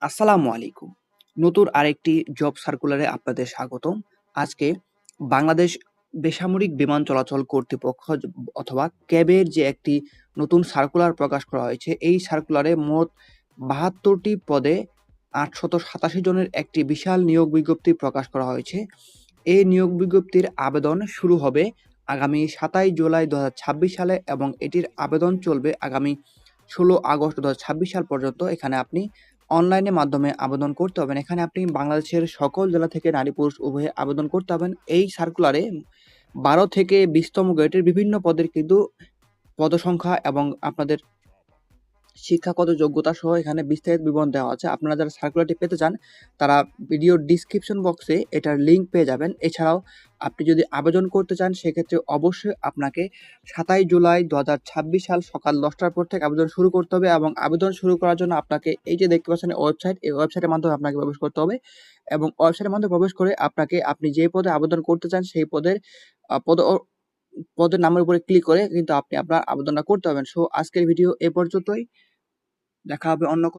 আসসালামু আলাইকুম। নতুন আরেকটি জব সার্কুলারে আপনাদের স্বাগতম। আজকে বাংলাদেশ বেসামরিক বিমান চলাচল কর্তৃপক্ষ অথবা ক্যাবের যে একটি নতুন সার্কুলার প্রকাশ করা হয়েছে, এই সার্কুলারে মোট ৭২ টি পদে ৮৮৭ জনের একটি বিশাল নিয়োগ বিজ্ঞপ্তি প্রকাশ করা হয়েছে। এই নিয়োগ বিজ্ঞপ্তির আবেদন শুরু হবে আগামী ২৭ জুলাই ২০২৬ সালে এবং এটির আবেদন চলবে আগামী ১৬ আগস্ট ২০২৬ সাল পর্যন্ত। এখানে আপনি অনলাইনের মাধ্যমে আবেদন করতে হবেন। এখানে আপনি বাংলাদেশের সকল জেলা থেকে নারী পুরুষ উভয়ে আবেদন করতে হবেন। এই সার্কুলারে ১২ থেকে ২০তম গ্রেডের বিভিন্ন পদের কিন্তু পদসংখ্যা এবং আপনাদের শিক্ষাগত যোগ্যতা সহ এখানে বিস্তারিত বিবরণ দেওয়া আছে। আপনারা যারা সার্কুলারটি পেতে চান তারা ভিডিওর ডিসক্রিপশন বক্সে এটার লিঙ্ক পেয়ে যাবেন। এছাড়াও আপনি যদি আবেদন করতে চান সেক্ষেত্রে অবশ্যই আপনাকে ২৭ জুলাই ২০২৬ সাল সকাল ১০টার পর থেকে আবেদন শুরু করতে হবে এবং আবেদন শুরু করার জন্য আপনাকে এই যে দেখতে পাচ্ছেন ওয়েবসাইট, এই ওয়েবসাইটের মাধ্যমে আপনাকে প্রবেশ করতে হবে এবং ওয়েবসাইটের মাধ্যমে প্রবেশ করে আপনি যে পদে আবেদন করতে চান সেই পদের পদের নামের উপরে ক্লিক করে কিন্তু আপনি আপনার আবেদনটা করতে পারবেন। সো আজকের ভিডিও এ পর্যন্তই। দেখা হবে অন্য